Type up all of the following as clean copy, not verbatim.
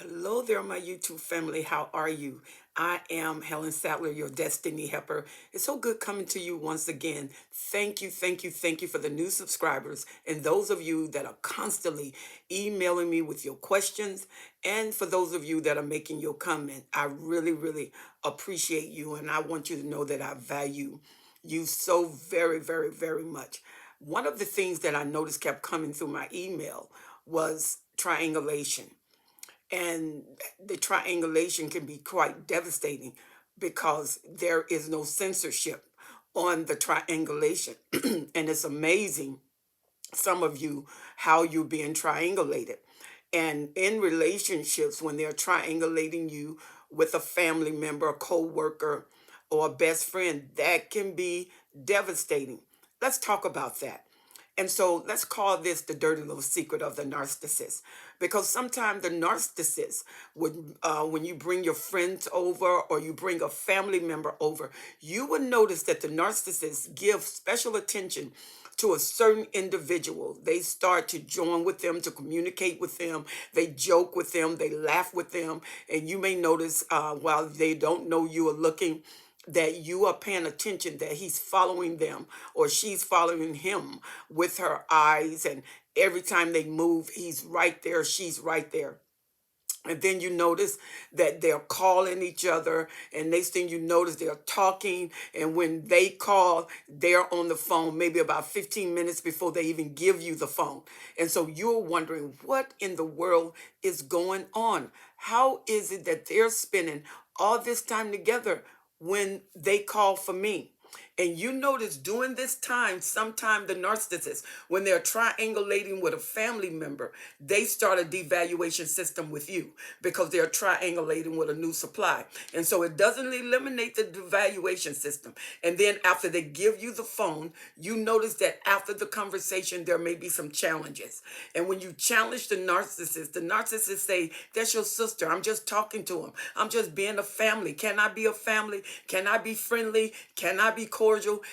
Hello there, my YouTube family. How are you? I am Helen Sattler, your destiny helper. It's so good coming to you once again. Thank you, thank you, thank you for the new subscribers and those of you that are constantly emailing me with your questions, and for those of you that are making your comment. I really, really appreciate you, and I want you to know that I value you so very, very, very much. One of the things that I noticed kept coming through my email was triangulation. And the triangulation can be quite devastating because there is no censorship on the triangulation. And it's amazing, some of you, how you're being triangulated. And in relationships, when they're triangulating you with a family member, a co-worker, or a best friend, that can be devastating. Let's talk about that. And so let's call this the dirty little secret of the narcissist. Because sometimes the narcissist would, when you bring your friends over or you bring a family member over, you would notice that the narcissist gives special attention to a certain individual. They start to join with them, to communicate with them. They joke with them, they laugh with them. And you may notice while they don't know you are looking, that you are paying attention, that he's following them or she's following him with her eyes. And every time they move, he's right there, she's right there. And then you notice that they're calling each other, and next thing you notice they're talking. And when they call, they're on the phone maybe about 15 minutes before they even give you the phone. And so you're wondering what in the world is going on? How is it that they're spending all this time together when they call for me? And you notice during this time, sometime the narcissist, when they're triangulating with a family member, they start a devaluation system with you because they're triangulating with a new supply. And so it doesn't eliminate the devaluation system. And then after they give you the phone, you notice that after the conversation, there may be some challenges. And when you challenge the narcissist say, that's your sister. I'm just talking to him. I'm just being a family. Can I be a family? Can I be friendly? Can I be cordial?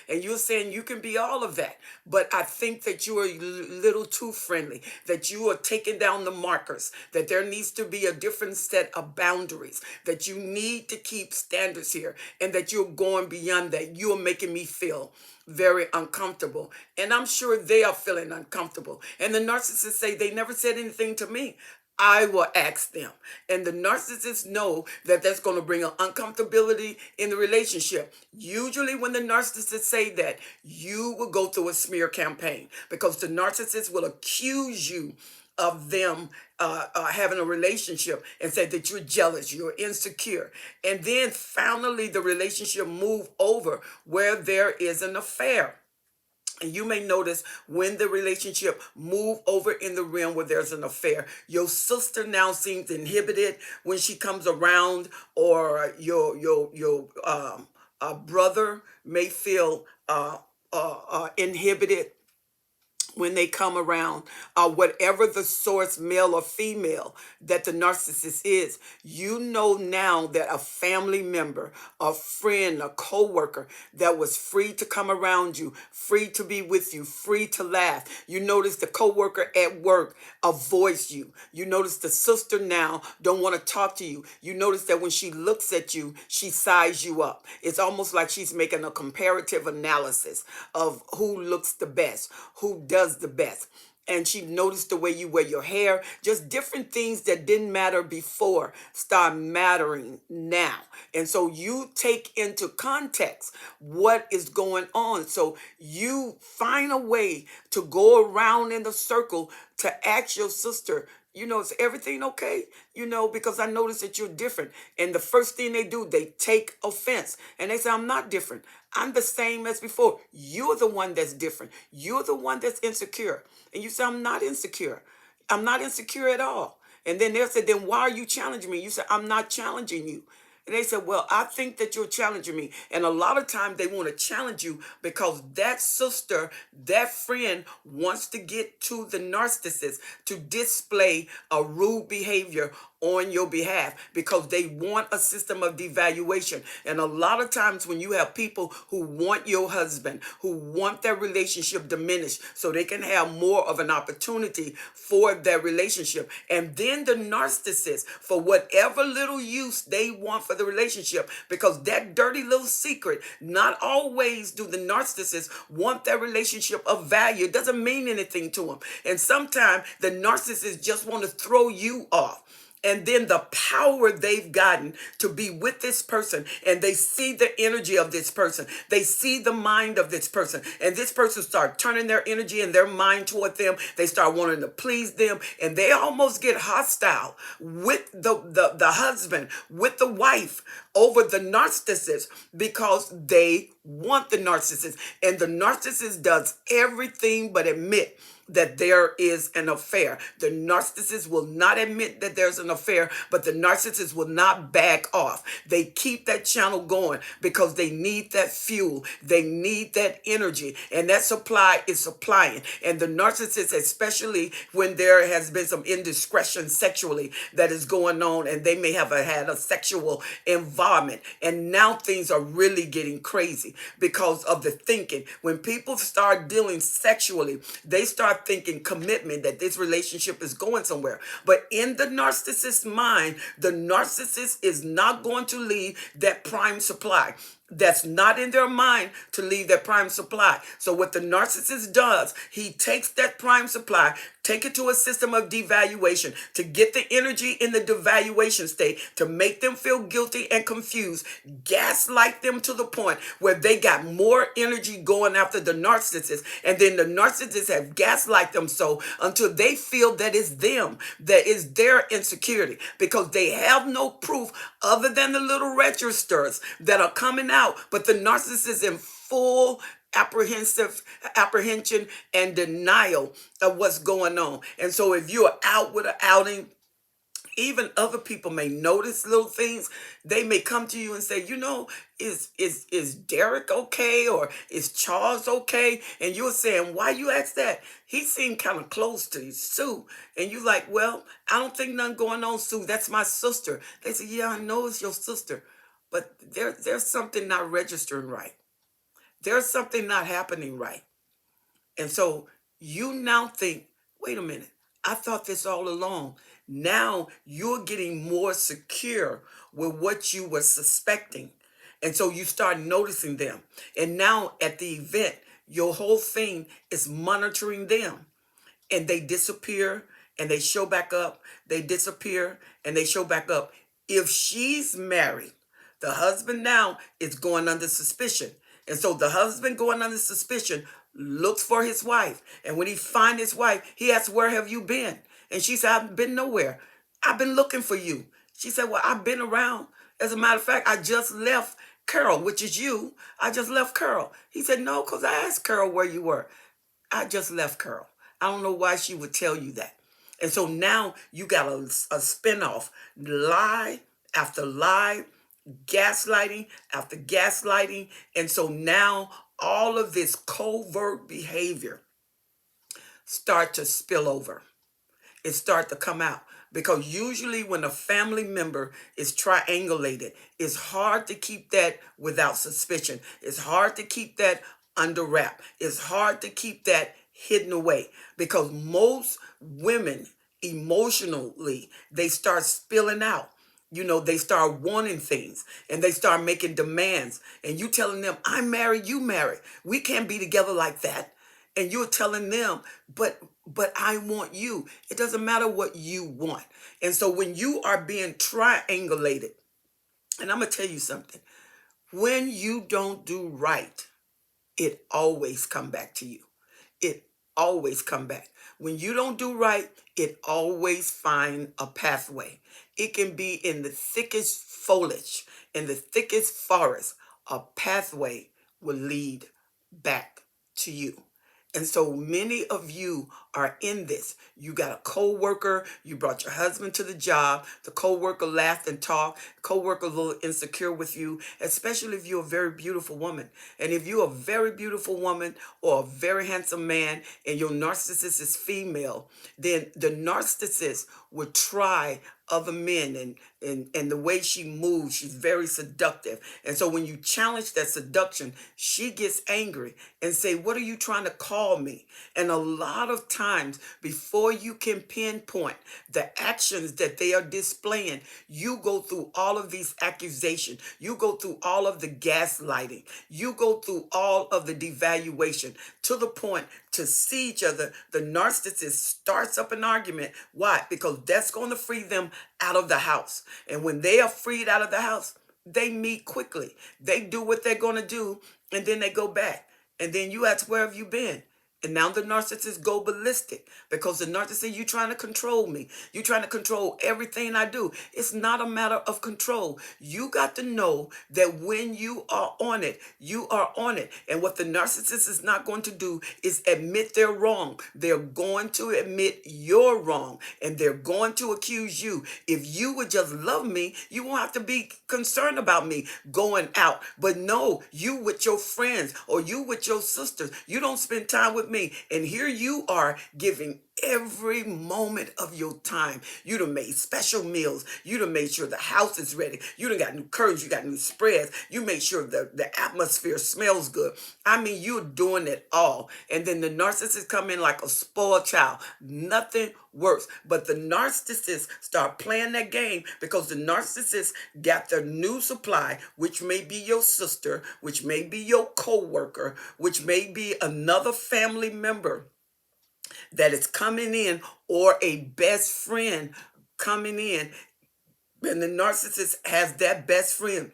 And you're saying you can be all of that. But I think that you are a little too friendly, that you are taking down the markers, that there needs to be a different set of boundaries, that you need to keep standards here, and that you're going beyond that. You are making me feel very uncomfortable. And I'm sure they are feeling uncomfortable. And the narcissists say, they never said anything to me. I will ask them. And the narcissists know that that's going to bring an uncomfortability in the relationship. Usually when the narcissists say that, you will go through a smear campaign because the narcissist will accuse you of them having a relationship and say that you're jealous, you're insecure. And then finally the relationship move over where there is an affair. And you may notice when the relationship move over in the realm where there's an affair, your sister now seems inhibited when she comes around, or your brother may feel inhibited when they come around, whatever the source, male or female, that the narcissist is. You know now that a family member, a friend, a co-worker that was free to come around you, free to be with you, free to laugh. You notice the co-worker at work avoids you. You notice the sister now don't want to talk to you. You notice that when she looks at you, she size you up. It's almost like she's making a comparative analysis of who looks the best, who does the best. And she noticed the way you wear your hair, just different things that didn't matter before start mattering now. And so you take into context what is going on. So you find a way to go around in the circle to ask your sister, is everything okay? Because I notice that you're different. And the first thing they do, they take offense. And they say, I'm not different. I'm the same as before. You're the one that's different. You're the one that's insecure. And you say, I'm not insecure. I'm not insecure at all. And then they'll say, then why are you challenging me? You say, I'm not challenging you. And they said, well, I think that you're challenging me. And a lot of times they want to challenge you because that sister, that friend wants to get to the narcissist to display a rude behavior on your behalf because they want a system of devaluation. And a lot of times when you have people who want your husband, who want their relationship diminished so they can have more of an opportunity for their relationship, and then the narcissist, for whatever little use they want for the relationship, because that dirty little secret, not always do the narcissists want their relationship of value. It doesn't mean anything to them. And sometimes the narcissists just want to throw you off. And then the power they've gotten to be with this person, and they see the energy of this person. They see the mind of this person, and this person start turning their energy and their mind toward them. They start wanting to please them, and they almost get hostile with the husband, with the wife, over the narcissist because they want the narcissist. And the narcissist does everything but admit that there is an affair. The narcissist will not admit that there's an affair, but the narcissist will not back off. They keep that channel going because they need that fuel. They need that energy, and that supply is supplying. And the narcissist, especially when there has been some indiscretion sexually that is going on, and they may have had a sexual involvement, and now things are really getting crazy because of the thinking. When people start dealing sexually, they start thinking commitment, that this relationship is going somewhere. But in the narcissist's mind, the narcissist is not going to leave that prime supply. That's not in their mind to leave that prime supply. So what the narcissist does, he takes that prime supply, take it to a system of devaluation to get the energy in the devaluation state, to make them feel guilty and confused, gaslight them to the point where they got more energy going after the narcissist. And then the narcissists have gaslight them so until they feel that it's them, that is their insecurity, because they have no proof other than the little registers that are coming out. But the narcissist is in full apprehension and denial of what's going on. And so if you're out with an outing, even other people may notice little things. They may come to you and say, is Derek okay? Or is Charles okay? And you're saying, why you ask that? He seemed kind of close to Sue. And you're like, well, I don't think nothing going on, Sue. That's my sister. They say, yeah, I know it's your sister. But there's something not registering right. There's something not happening right. And so you now think, wait a minute, I thought this all along. Now you're getting more secure with what you were suspecting. And so you start noticing them. And now at the event, your whole thing is monitoring them. And they disappear and they show back up. They disappear and they show back up. If she's married, the husband now is going under suspicion. And so the husband going under suspicion looks for his wife. And when he finds his wife, he asks, where have you been? And she said, I've been nowhere. I've been looking for you. She said, well, I've been around. As a matter of fact, I just left Carol, which is you. I just left Carol. He said, no, because I asked Carol where you were. I just left Carol. I don't know why she would tell you that. And so now you got a spinoff, lie after lie, gaslighting after gaslighting. And so now all of this covert behavior start to spill over. It start to come out. Because usually when a family member is triangulated, it's hard to keep that without suspicion. It's hard to keep that under wrap. It's hard to keep that hidden away. Because most women, emotionally, they start spilling out. They start wanting things and they start making demands. And you telling them, I'm married, you married. We can't be together like that. And you're telling them, but I want you. It doesn't matter what you want. And so when you are being triangulated, and I'm going to tell you something, when you don't do right, it always come back to you. It always come back. When you don't do right, it always find a pathway. It can be in the thickest foliage, in the thickest forest, a pathway will lead back to you. And so many of you are in this. You got a coworker, you brought your husband to the job, the coworker laughed and talked, coworker a little insecure with you, especially if you're a very beautiful woman. And if you're a very beautiful woman or a very handsome man and your narcissist is female, then the narcissist would try other men, and the way she moves, she's very seductive. And so when you challenge that seduction, she gets angry and say, what are you trying to call me? And a lot of times, before you can pinpoint the actions that they are displaying, you go through all of these accusations, you go through all of the gaslighting, you go through all of the devaluation, to the point to see each other. The narcissist starts up an argument. Why? Because that's going to free them out of the house. And when they are freed out of the house, they meet quickly. They do what they're going to do, and then they go back. And then you ask, where have you been? And now the narcissist go ballistic, because the narcissist, you trying to control me. You trying to control everything I do. It's not a matter of control. You got to know that when you are on it, you are on it. And what the narcissist is not going to do is admit they're wrong. They're going to admit you're wrong, and they're going to accuse you. If you would just love me, you won't have to be concerned about me going out. But no, you with your friends or you with your sisters, you don't spend time with me. And here you are giving every moment of your time. You done made special meals. You done made sure the house is ready. You done got new curtains. You got new spreads. You made sure the atmosphere smells good. I mean, you're doing it all. And then the narcissist come in like a spoiled child. Nothing works. But the narcissist start playing that game, because the narcissist got their new supply, which may be your sister, which may be your coworker, which may be another family member that is coming in, or a best friend coming in. And the narcissist has that best friend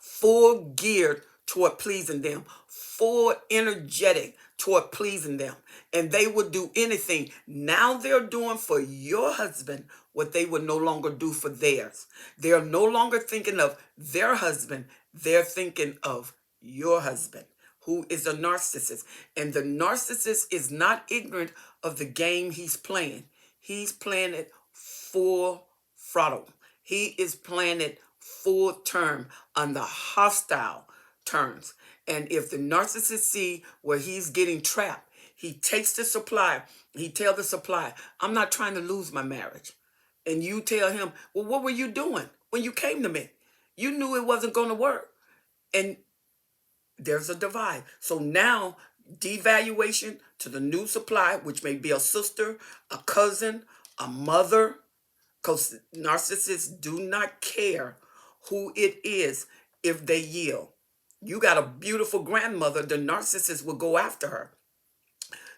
full geared toward pleasing them, full energetic toward pleasing them. And they would do anything. Now they're doing for your husband what they would no longer do for theirs. They're no longer thinking of their husband. They're thinking of your husband, who is a narcissist. And the narcissist is not ignorant of the game he's playing. He's playing it full throttle. He is playing it full term on the hostile terms. And if the narcissist see where he's getting trapped, he takes the supply. He tells the supply, I'm not trying to lose my marriage. And you tell him, well, what were you doing when you came to me? You knew it wasn't going to work. And there's a divide. So now devaluation to the new supply, which may be a sister, a cousin, a mother, because narcissists do not care who it is if they yield. You got a beautiful grandmother, the narcissist will go after her.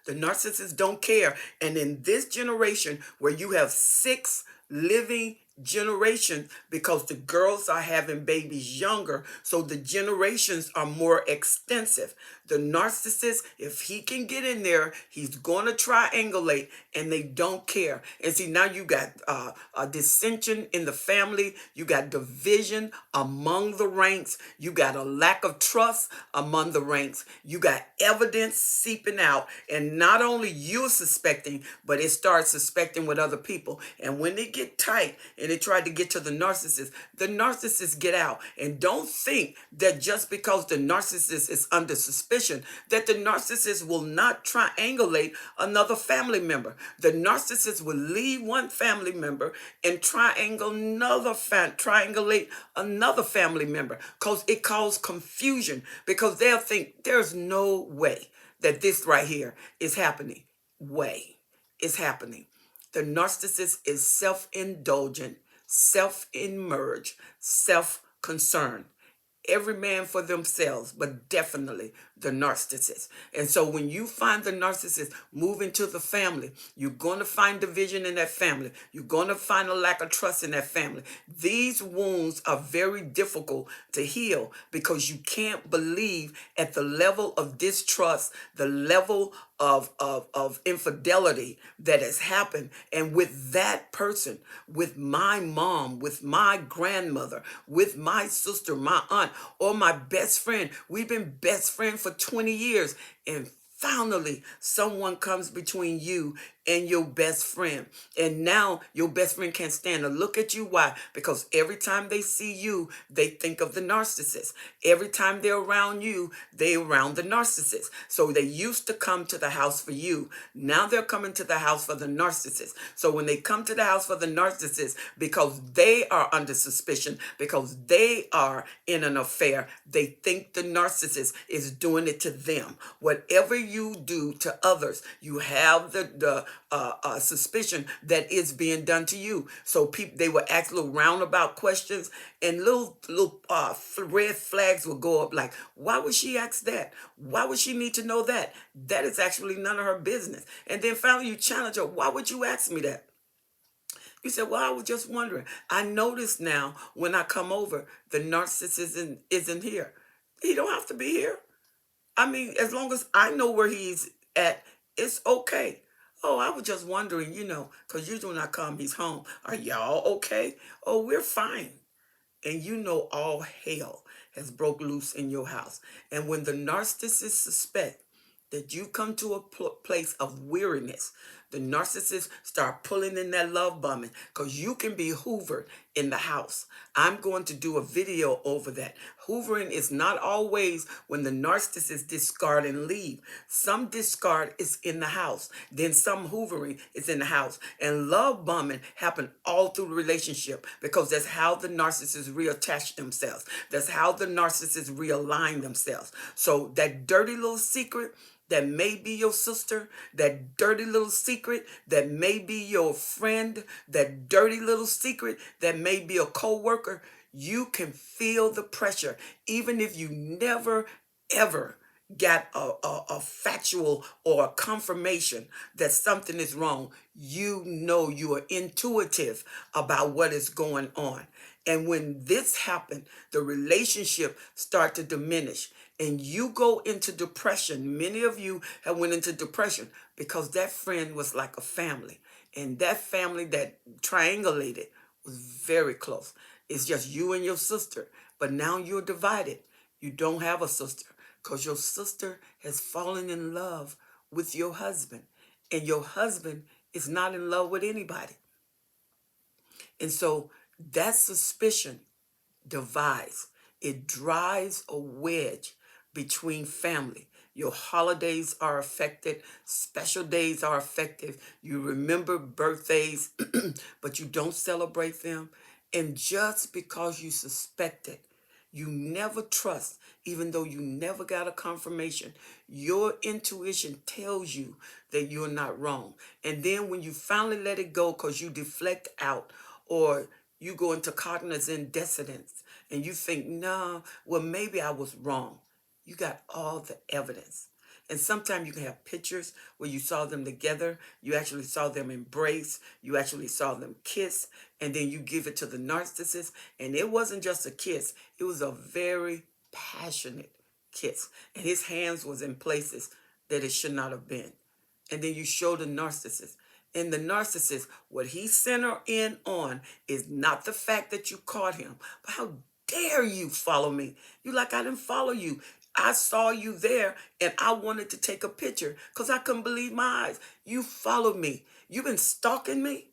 The narcissists don't care. And in this generation where you have 6 living generations, because the girls are having babies younger, so the generations are more extensive. The narcissist, if he can get in there, he's going to triangulate, and they don't care. And see, now you got a dissension in the family. You got division among the ranks. You got a lack of trust among the ranks. You got evidence seeping out, and not only you're suspecting, but it starts suspecting with other people. And when they get tight and they try to get to the narcissists get out. And don't think that just because the narcissist is under suspicion, that the narcissist will not triangulate another family member. The narcissist will leave one family member and triangulate another family member, because it causes confusion, because they'll think there's no way that this right here is happening. It's happening. The narcissist is self-indulgent, self-emerged, self-concerned. Every man for themselves, but definitely the narcissist. And so when you find the narcissist move into the family, you're going to find division in that family. You're going to find a lack of trust in that family. These wounds are very difficult to heal, because you can't believe at the level of distrust, the level of infidelity that has happened. And with that person, with my mom, with my grandmother, with my sister, my aunt, or my best friend, we've been best friends for 20 years. And finally, someone comes between you and your best friend. And now your best friend can't stand to look at you. Why? Because every time they see you, they think of the narcissist. Every time they're around you, they're around the narcissist. So they used to come to the house for you. Now they're coming to the house for the narcissist. So when they come to the house for the narcissist, because they are under suspicion, because they are in an affair, they think the narcissist is doing it to them. Whatever you do to others, you have the suspicion that it's being done to you. So people, they will ask little roundabout questions, and little red flags will go up, like, why would she ask that? Why would she need to know that? That is actually none of her business. And then finally you challenge her, why would you ask me that? You said, well, I was just wondering. I notice now when I come over, the narcissist isn't here. He don't have to be here. I mean, as long as I know where he's at, it's okay. Oh, I was just wondering, because usually when I come, he's home. Are y'all okay? Oh, we're fine. And all hell has broke loose in your house. And when the narcissist suspect that you come to a place of weariness, the narcissist start pulling in that love bombing, because you can be hoovered in the house. I'm going to do a video over that. Hoovering is not always when the narcissist discard and leave. Some discard is in the house. Then some hoovering is in the house. And love bombing happen all through the relationship, because that's how the narcissists reattach themselves. That's how the narcissists realign themselves. So that dirty little secret that may be your sister, that dirty little secret that may be your friend, that dirty little secret that may be a coworker, you can feel the pressure, even if you never, ever got a factual or a confirmation that something is wrong. You are intuitive about what is going on. And when this happened, the relationship start to diminish and you go into depression. Many of you have went into depression because that friend was like a family, and that family that triangulated was very close. It's just you and your sister, but now you're divided. You don't have a sister because your sister has fallen in love with your husband, and your husband is not in love with anybody. And so that suspicion divides. It drives a wedge between family. Your holidays are affected. Special days are affected. You remember birthdays, but you don't celebrate them. And just because you suspect it, you never trust, even though you never got a confirmation. Your intuition tells you that you're not wrong. And then when you finally let it go because you deflect out, or you go into cognizant dissonance and you think, no, well, maybe I was wrong. You got all the evidence. And sometimes you can have pictures where you saw them together, you actually saw them embrace, you actually saw them kiss, and then you give it to the narcissist. And it wasn't just a kiss, it was a very passionate kiss. And his hands was in places that it should not have been. And then you show the narcissist. And the narcissist, what he center in on is not the fact that you caught him, but how dare you follow me? You like, I didn't follow you. I saw you there and I wanted to take a picture because I couldn't believe my eyes. You followed me. You've been stalking me.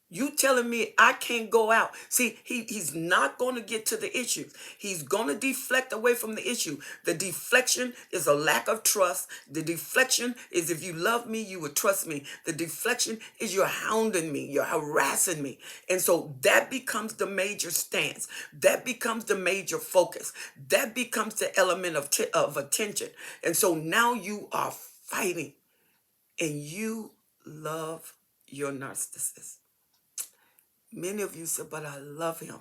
You telling me I can't go out. See, he's not going to get to the issue. He's going to deflect away from the issue. The deflection is a lack of trust. The deflection is, if you love me, you would trust me. The deflection is you're hounding me. You're harassing me. And so that becomes the major stance. That becomes the major focus. That becomes the element of attention. And so now you are fighting, and you love your narcissist. Many of you said, but I love him.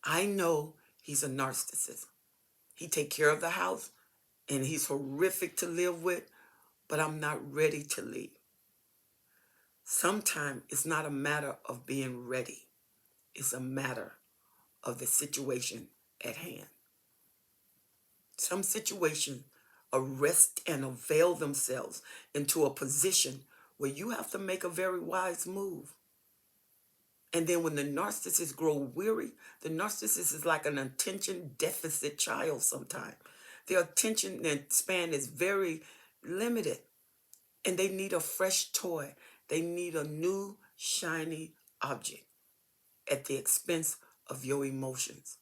I know he's a narcissist. He take care of the house and he's horrific to live with, but I'm not ready to leave. Sometimes it's not a matter of being ready. It's a matter of the situation at hand. Some situations arrest and avail themselves into a position where you have to make a very wise move. And then when the narcissist grow weary, the narcissist is like an attention deficit child sometimes. Their attention span is very limited. And they need a fresh toy. They need a new shiny object at the expense of your emotions.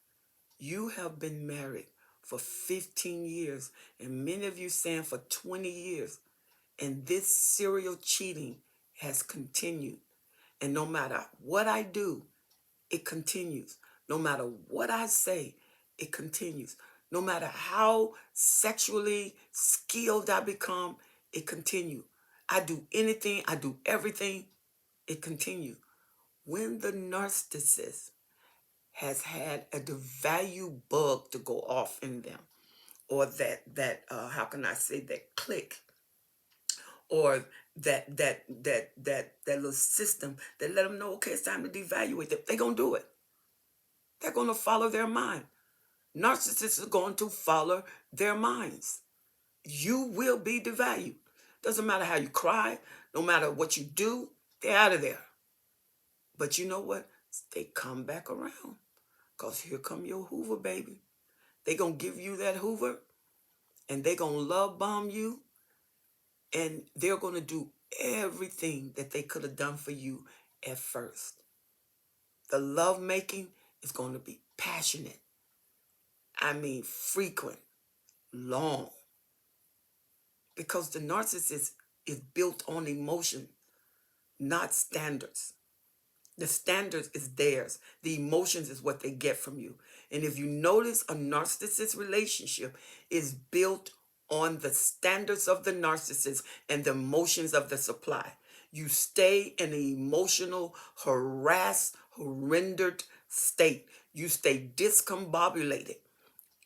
You have been married for 15 years, and many of you saying for 20 years, and this serial cheating has continued. And no matter what I do, it continues. No matter what I say, it continues. No matter how sexually skilled I become, it continues. I do anything, I do everything, it continues. When the narcissist has had a devalue bug to go off in them, or that how can I say, that click, or that little system that let them know, okay, it's time to devaluate them, they're gonna do it. They're gonna follow their mind. Narcissists are going to follow their minds. You will be devalued. Doesn't matter how you cry, no matter what you do, they're out of there. But you know what? They come back around. Because here come your Hoover, baby. They going to give you that Hoover, and they going to love bomb you, and they're going to do everything that they could have done for you at first. The love making is going to be passionate. I mean, frequent, long. Because the narcissist is built on emotion, not standards. The standards is theirs. The emotions is what they get from you. And if you notice, a narcissist relationship is built on the standards of the narcissist and the emotions of the supply. You stay in an emotional, harassed, rendered state. You stay discombobulated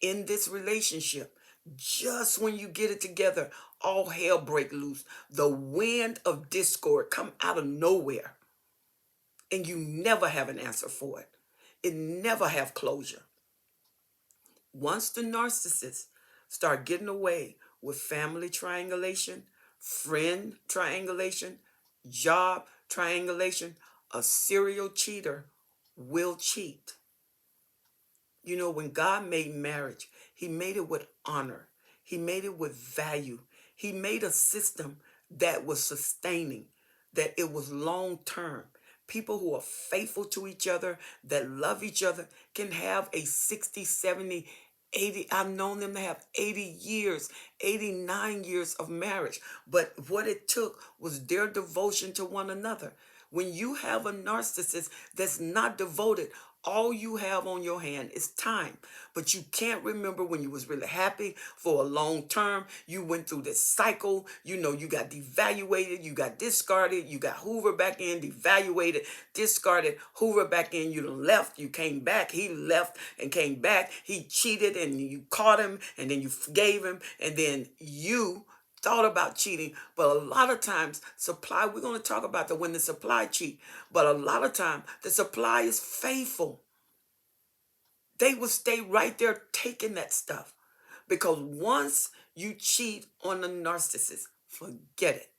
in this relationship. Just when you get it together, all hell break loose. The wind of discord come out of nowhere, and you never have an answer for it. It never have closure. Once the narcissists start getting away with family triangulation, friend triangulation, job triangulation, a serial cheater will cheat. You know, when God made marriage, he made it with honor. He made it with value. He made a system that was sustaining, that it was long term. People who are faithful to each other, that love each other, can have a 60, 70, 80. I've known them to have 80 years, 89 years of marriage. But what it took was their devotion to one another. When you have a narcissist that's not devoted, all you have on your hand is time. But you can't remember when you was really happy for a long term. You went through this cycle. You know, you got devaluated, you got discarded, you got Hoover back in, devaluated, discarded, Hoover back in, you done left, you came back, he left and came back, he cheated and you caught him and then you forgave him, and then you thought about cheating. But a lot of times supply, we're going to talk about when the supply cheat, but a lot of time the supply is faithful. They will stay right there taking that stuff, because once you cheat on the narcissist, forget it.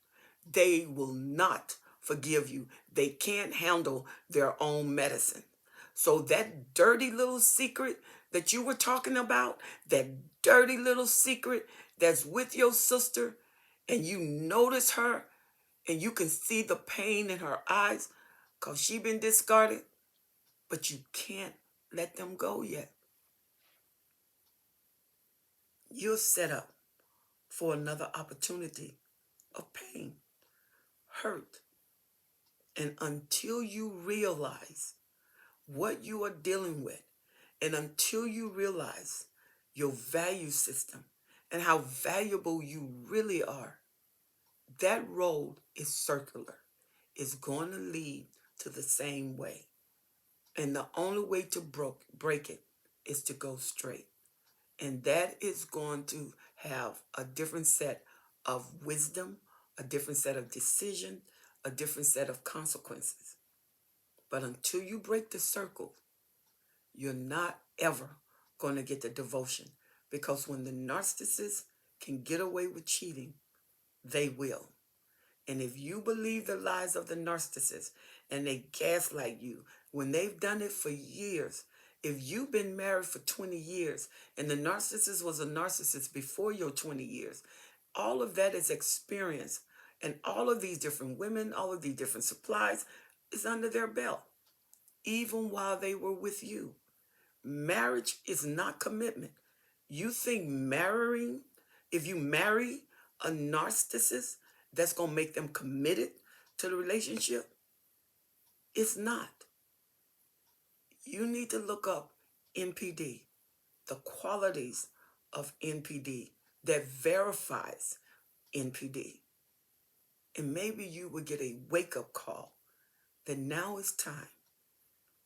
They will not forgive you. They can't handle their own medicine. So that dirty little secret that you were talking about, that dirty little secret that's with your sister, and you notice her and you can see the pain in her eyes because she been discarded, but you can't let them go yet. You're set up for another opportunity of pain, hurt. And until you realize what you are dealing with, and until you realize your value system and how valuable you really are, that road is circular. It's going to lead to the same way. And the only way to break it is to go straight. And that is going to have a different set of wisdom, a different set of decision, a different set of consequences. But until you break the circle, you're not ever going to get the devotion. Because when the narcissist can get away with cheating, they will. And if you believe the lies of the narcissist and they gaslight you, when they've done it for years, if you've been married for 20 years and the narcissist was a narcissist before your 20 years, all of that is experience And all of these different women, all of these different supplies is under their belt, even while they were with you. Marriage is not commitment. You think marrying, if you marry a narcissist, that's going to make them committed to the relationship? It's not. You need to look up NPD, the qualities of NPD that verifies NPD. And maybe you will get a wake-up call that now is time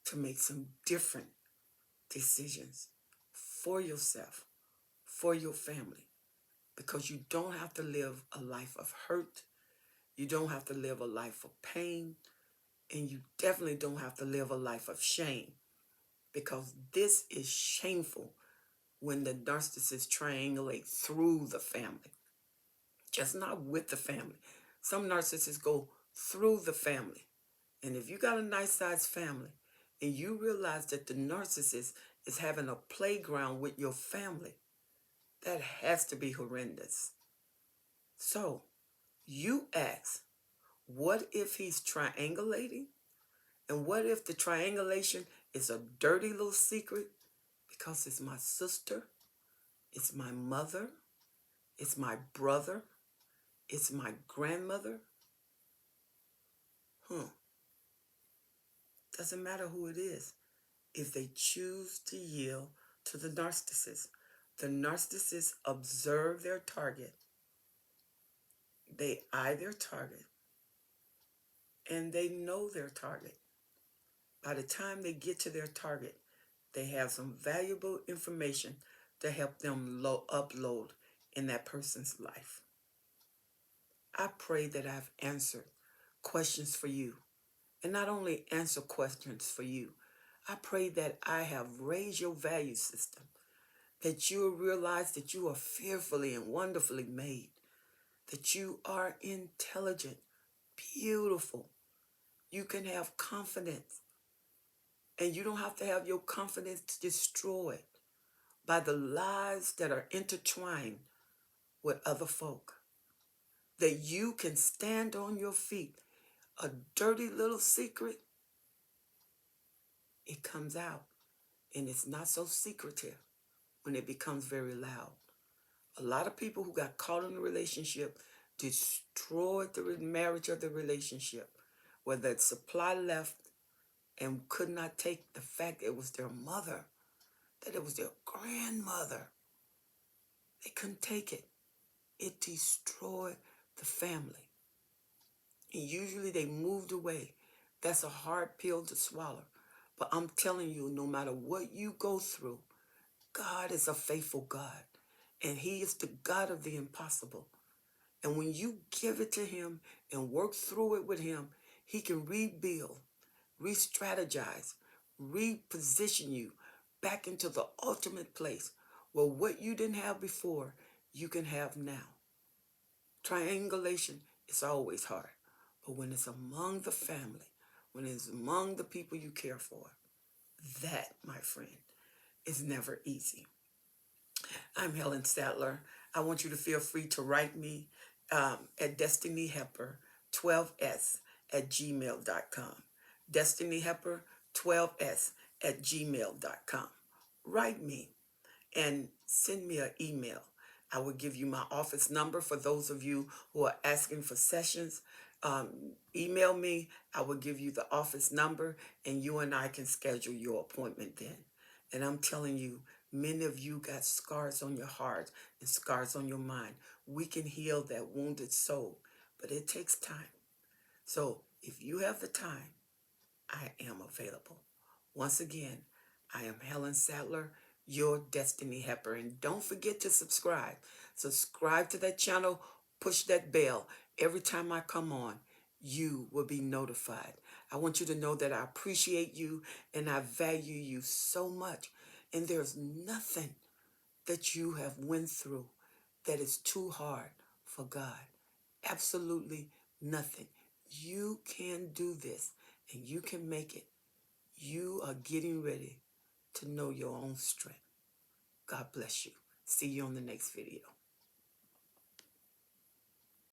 to make some different decisions for yourself, for your family, because you don't have to live a life of hurt. You don't have to live a life of pain, and you definitely don't have to live a life of shame, because this is shameful when the narcissist triangulate through the family, just not with the family. Some narcissists go through the family. And if you got a nice sized family and you realize that the narcissist is having a playground with your family, that has to be horrendous. So you ask, what if he's triangulating? And what if the triangulation is a dirty little secret? Because it's my sister, it's my mother, it's my brother, it's my grandmother. Doesn't matter who it is. If they choose to yield to the narcissist observe their target. They eye their target, and they know their target. By the time they get to their target, they have some valuable information to help them upload in that person's life. I pray that I've answered questions for you. And not only answer questions for you, I pray that I have raised your value system, that you realize that you are fearfully and wonderfully made, that you are intelligent, beautiful. You can have confidence, and you don't have to have your confidence destroyed by the lies that are intertwined with other folk, that you can stand on your feet. A dirty little secret, it comes out, and it's not so secretive when it becomes very loud. A lot of people who got caught in a relationship destroyed the marriage of the relationship, where the supply left and could not take the fact it was their mother, that it was their grandmother. They couldn't take it. It destroyed the family. And usually they moved away. That's a hard pill to swallow. But I'm telling you, no matter what you go through, God is a faithful God. And He is the God of the impossible. And when you give it to Him and work through it with Him, He can rebuild, re-strategize, reposition you back into the ultimate place where what you didn't have before, you can have now. Triangulation is always hard. But when it's among the family, when it's among the people you care for, that, my friend, is never easy. I'm Helen Sattler. I want you to feel free to write me at destinyhepper12s@gmail.com. destinyhepper12s@gmail.com. Write me and send me an email. I will give you my office number for those of you who are asking for sessions. Email me. I will give you the office number, and you and I can schedule your appointment then. And I'm telling you, many of you got scars on your heart and scars on your mind. We can heal that wounded soul, but it takes time. So if you have the time, I am available. Once again, I am Helen Sattler, your Destiny Helper. And don't forget to subscribe. Subscribe to that channel, push that bell. Every time I come on, you will be notified. I want you to know that I appreciate you and I value you so much. And there's nothing that you have went through that is too hard for God. Absolutely nothing. You can do this and you can make it. You are getting ready to know your own strength. God bless you. See you on the next video.